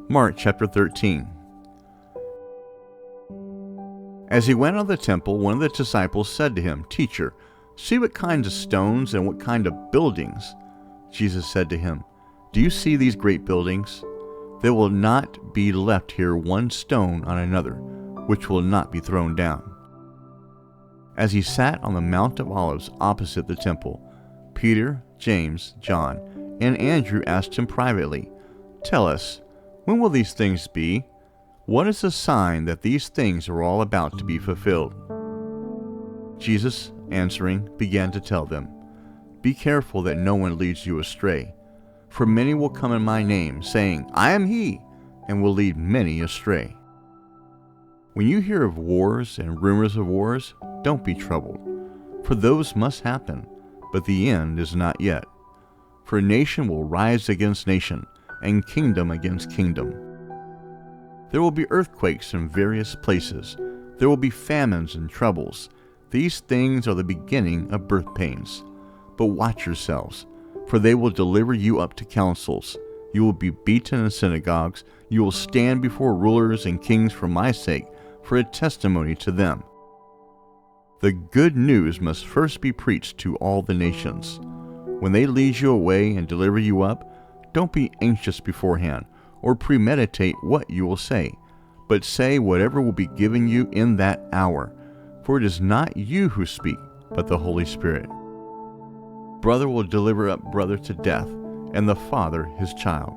Mark chapter 13. As he went out of the temple, one of the disciples said to him, "Teacher, see what kinds of stones and what kind of buildings." Jesus said to him, "Do you see these great buildings? There will not be left here one stone on another, which will not be thrown down." As he sat on the Mount of Olives opposite the temple, Peter, James, John, and Andrew asked him privately, "Tell us, when will these things be? What is the sign that these things are all about to be fulfilled?" Jesus, answering, began to tell them, "Be careful that no one leads you astray. For many will come in my name, saying, 'I am he,' and will lead many astray. When you hear of wars and rumors of wars, don't be troubled, for those must happen, but the end is not yet. For nation will rise against nation, and kingdom against kingdom. There will be earthquakes in various places. There will be famines and troubles. These things are the beginning of birth pains. But watch yourselves, for they will deliver you up to councils. You will be beaten in synagogues. You will stand before rulers and kings for my sake, for a testimony to them. The good news must first be preached to all the nations. When they lead you away and deliver you up, don't be anxious beforehand, or premeditate what you will say, but say whatever will be given you in that hour, for it is not you who speak, but the Holy Spirit. Brother will deliver up brother to death, and the father his child.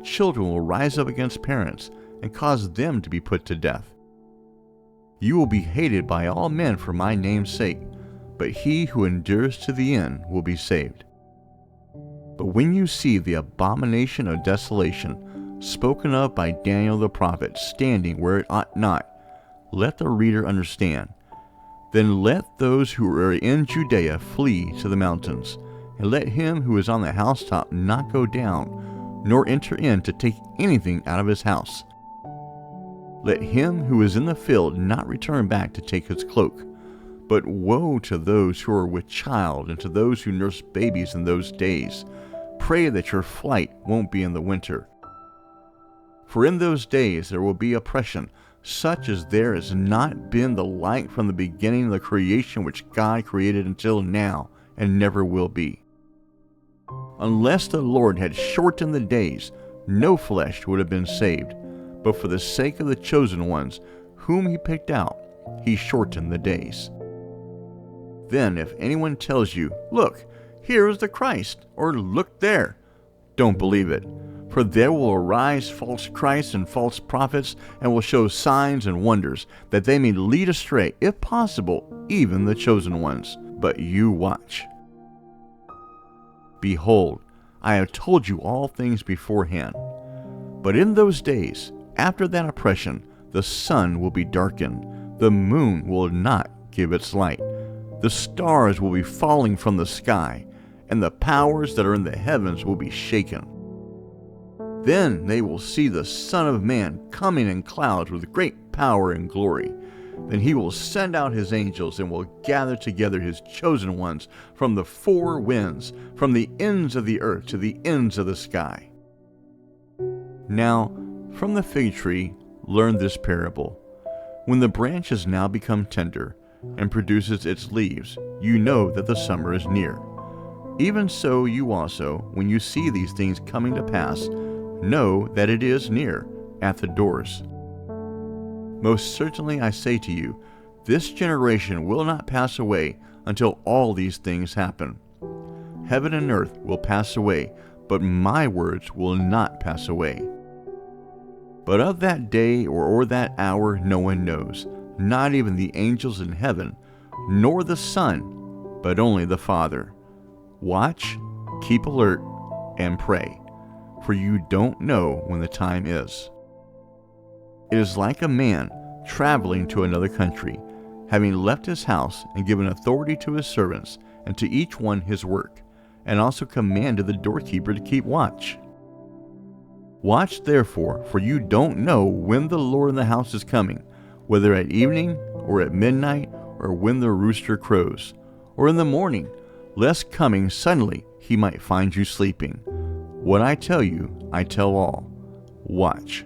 Children will rise up against parents, and cause them to be put to death. You will be hated by all men for my name's sake, but he who endures to the end will be saved. But when you see the abomination of desolation, spoken of by Daniel the prophet, standing where it ought not, let the reader understand. Then let those who are in Judea flee to the mountains, and let him who is on the housetop not go down, nor enter in to take anything out of his house. Let him who is in the field not return back to take his cloak. But woe to those who are with child and to those who nurse babies in those days. Pray that your flight won't be in the winter. For in those days there will be oppression, such as there has not been the like from the beginning of the creation which God created until now, and never will be. Unless the Lord had shortened the days, no flesh would have been saved. But for the sake of the chosen ones, whom he picked out, he shortened the days. Then if anyone tells you, 'Look, here is the Christ,' or 'Look there,' don't believe it. For there will arise false Christs and false prophets, and will show signs and wonders, that they may lead astray, if possible, even the chosen ones. But you watch. Behold, I have told you all things beforehand. But in those days, after that oppression, the sun will be darkened, the moon will not give its light, the stars will be falling from the sky, and the powers that are in the heavens will be shaken. Then they will see the Son of Man coming in clouds with great power and glory. Then he will send out his angels and will gather together his chosen ones from the four winds, from the ends of the earth to the ends of the sky. Now, from the fig tree, learn this parable. When the branch has now become tender and produces its leaves, you know that the summer is near. Even so, you also, when you see these things coming to pass, know that it is near, at the doors. Most certainly I say to you, this generation will not pass away until all these things happen. Heaven and earth will pass away, but my words will not pass away. But of that day or that hour no one knows, not even the angels in heaven, nor the Son, but only the Father. Watch, keep alert, and pray, for you don't know when the time is. It is like a man traveling to another country, having left his house and given authority to his servants, and to each one his work, and also commanded the doorkeeper to keep watch. Watch therefore, for you don't know when the Lord in the house is coming, whether at evening, or at midnight, or when the rooster crows, or in the morning, lest coming suddenly he might find you sleeping. What I tell you, I tell all. Watch.